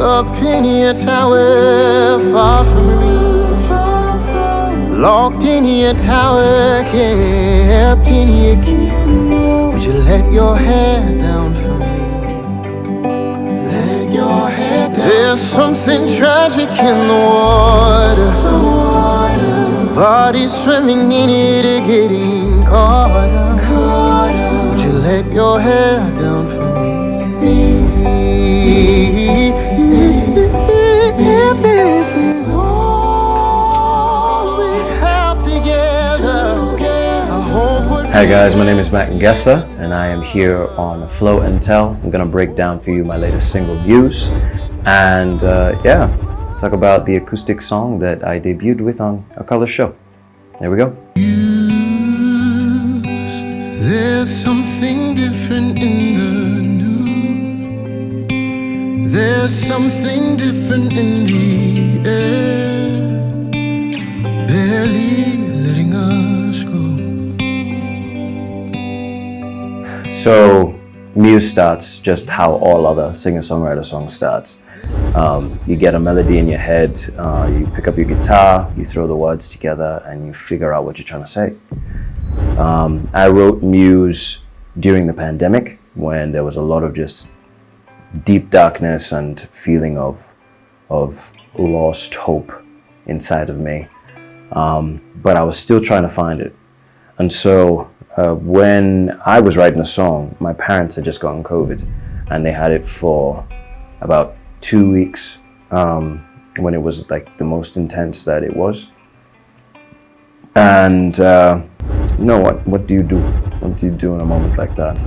Up in your tower, far from reach, locked in your tower, kept in your key. Would you let your hair down for me? Let your hair down. There's something tragic in the water. Bodies swimming in it, getting caught up. Would you let your hair down for me? If this is all we have together, Hi guys, my name is Matt Ngesa and I am here on FlownTell. I'm gonna break down for you my latest single, Muse, and talk about the acoustic song that I debuted with on a color show. There we go. There's something different in the new. There's something different in the air, barely letting us go. So Muse starts just how all other singer-songwriter songs starts. You get a melody in your head, you pick up your guitar, you throw the words together, and you figure out what you're trying to say. I wrote Muse during the pandemic when there was a lot of just deep darkness and feeling of lost hope inside of me. But I was still trying to find it. And so when I was writing a song, my parents had just gotten COVID and they had it for about 2 weeks when it was like the most intense that it was. And you know what do you do? What do you do in a moment like that?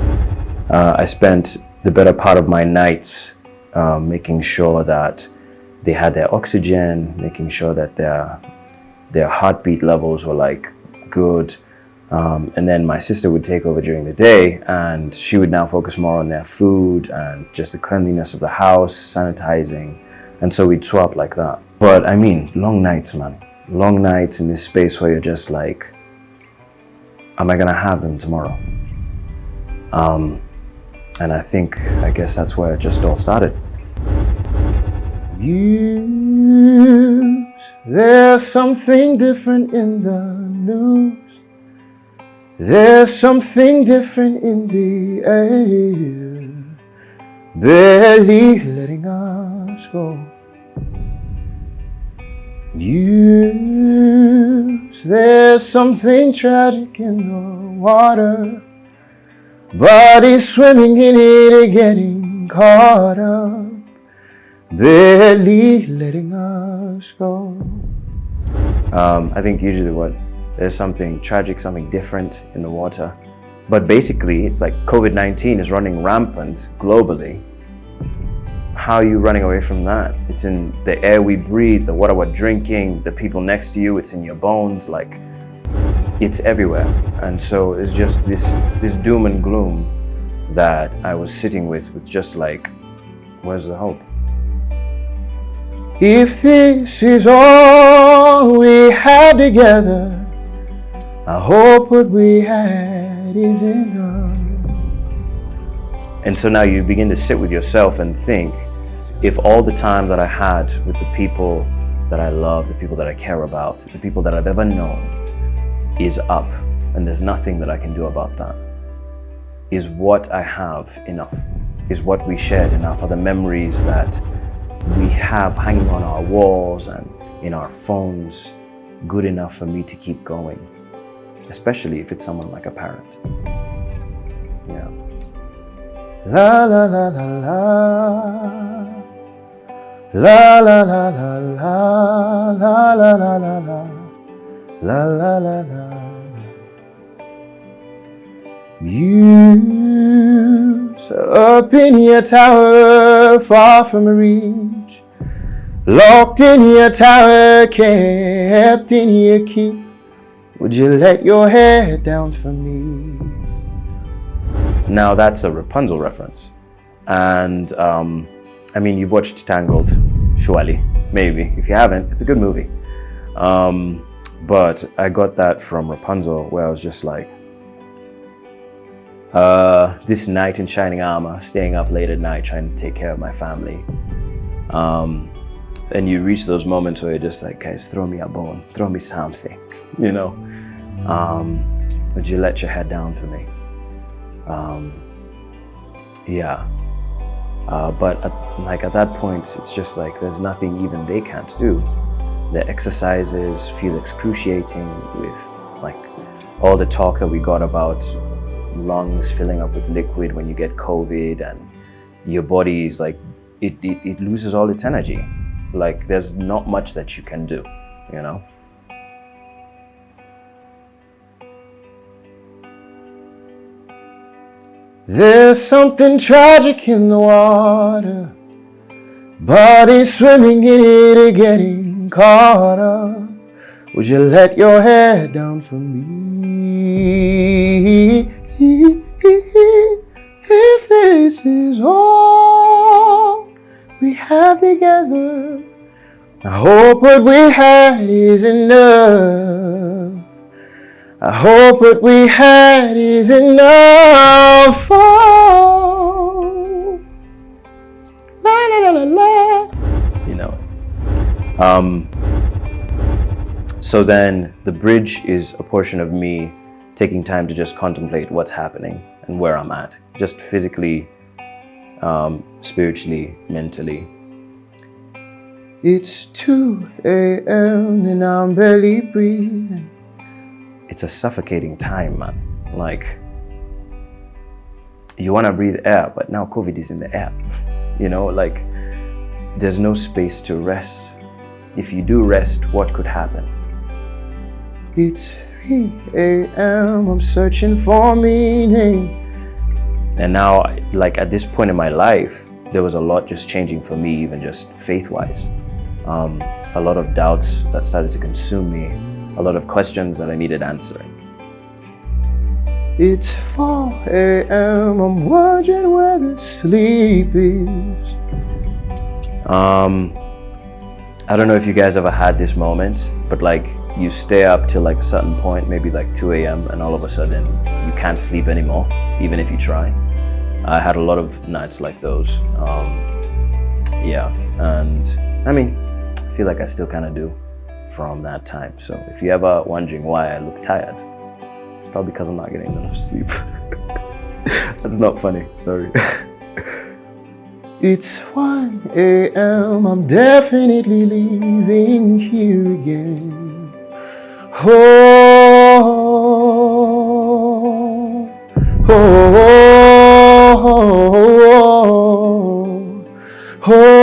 I spent the better part of my nights making sure that they had their oxygen, making sure that their heartbeat levels were like good. And then my sister would take over during the day and she would now focus more on their food and just the cleanliness of the house, sanitizing. And so we'd swap like that. But I mean, long nights, man. Long nights in this space where you're just like, am I gonna have them tomorrow? And I guess that's where it just all started. Muse, there's something different in the news. There's something different in the air, barely letting us go. Muse, there's something tragic in the water. Bodies swimming in it, getting caught up, barely letting us go. I think usually there's something tragic, something different in the water. But basically, it's like COVID-19 is running rampant globally. How are you running away from that? It's in the air we breathe, the water we're drinking, the people next to you, it's in your bones, like it's everywhere. And so it's just this doom and gloom that I was sitting with just like, where's the hope? If this is all we have together, I hope what we had is enough. And so now you begin to sit with yourself and think, if all the time that I had with the people that I love, the people that I care about, the people that I've ever known is up, and there's nothing that I can do about that, is what I have enough? Is what we shared enough? Are the memories that we have hanging on our walls and in our phones good enough for me to keep going? Especially if it's someone like a parent. Yeah. La la la la la, la la la la la, la la la la la, la la la la. Muse, up in your tower, far from reach, locked in your tower, kept in your key. Would you let your hair down for me? Now that's a Rapunzel reference. And I mean, you've watched Tangled, surely, maybe. If you haven't, it's a good movie. But I got that from Rapunzel, where I was just like, this knight in shining armor, staying up late at night trying to take care of my family. And you reach those moments where you're just like, guys, throw me a bone, throw me something, you know? Would you let your head down for me? But at that point, it's just like there's nothing even they can't do. The exercises feel excruciating with like all the talk that we got about lungs filling up with liquid when you get COVID, and your body is like, it loses all its energy. Like there's not much that you can do, you know? There's something tragic in the water, bodies swimming in it, getting caught up. Would you let your head down for me? If this is all we have together, I hope what we had is enough. I hope what we had is enough. Oh. La la la la la. You know. So then the bridge is a portion of me taking time to just contemplate what's happening and where I'm at, just physically, spiritually, mentally. It's 2 a.m. and I'm barely breathing. It's a suffocating time, man. Like, you want to breathe air, but now COVID is in the air. You know, like, there's no space to rest. If you do rest, what could happen? It's 3 a.m. I'm searching for meaning. And now, like, at this point in my life, there was a lot just changing for me, even just faith-wise. A lot of doubts that started to consume me. A lot of questions that I needed answering. It's 4 a.m. I'm wondering where the sleep is. I don't know if you guys ever had this moment, but like you stay up till like a certain point, maybe like 2 a.m. and all of a sudden you can't sleep anymore, even if you try. I had a lot of nights like those. And I mean, I feel like I still kind of do from that time. So if you're ever wondering why I look tired, it's probably because I'm not getting enough sleep. That's not funny, sorry. It's 1 a.m. I'm definitely leaving here again. Oh, oh, oh, oh, oh.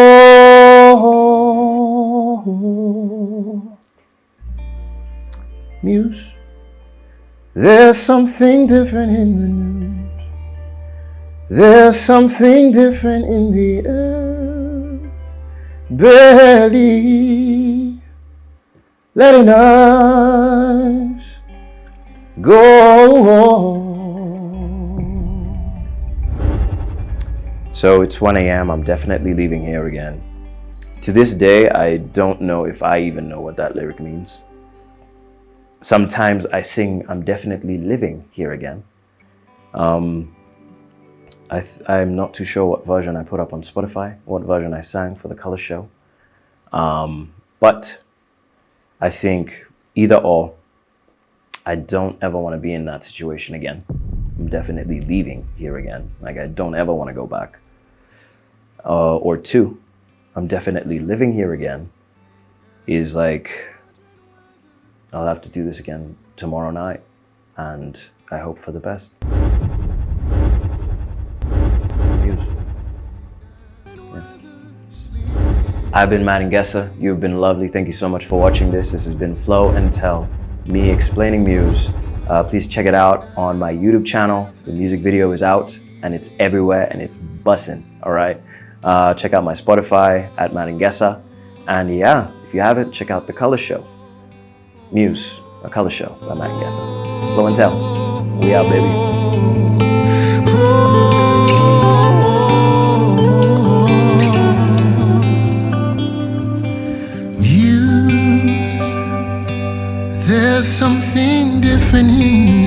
Muse, there's something different in the news. There's something different in the air. Barely letting us go on. So it's 1 a.m. I'm definitely leaving here again. To this day, I don't know if I even know what that lyric means. Sometimes I sing, I'm definitely living here again. I'm not too sure what version I put up on Spotify, what version I sang for the color show. But I think either or, I don't ever want to be in that situation again. I'm definitely leaving here again. Like, I don't ever want to go back. Or two, I'm definitely living here again is like, I'll have to do this again tomorrow night, and I hope for the best. Muse. Yeah. I've been Matt Ngesa. You've been lovely. Thank you so much for watching this. This has been FlownTell, me explaining Muse. Please check it out on my YouTube channel. The music video is out and it's everywhere and it's bussin', all right? Check out my Spotify at Matt Ngesa. And yeah, if you haven't, check out the color show. Muse, a color show by Matt Ngesa. FlownTell. We out, baby. Muse, there's something different in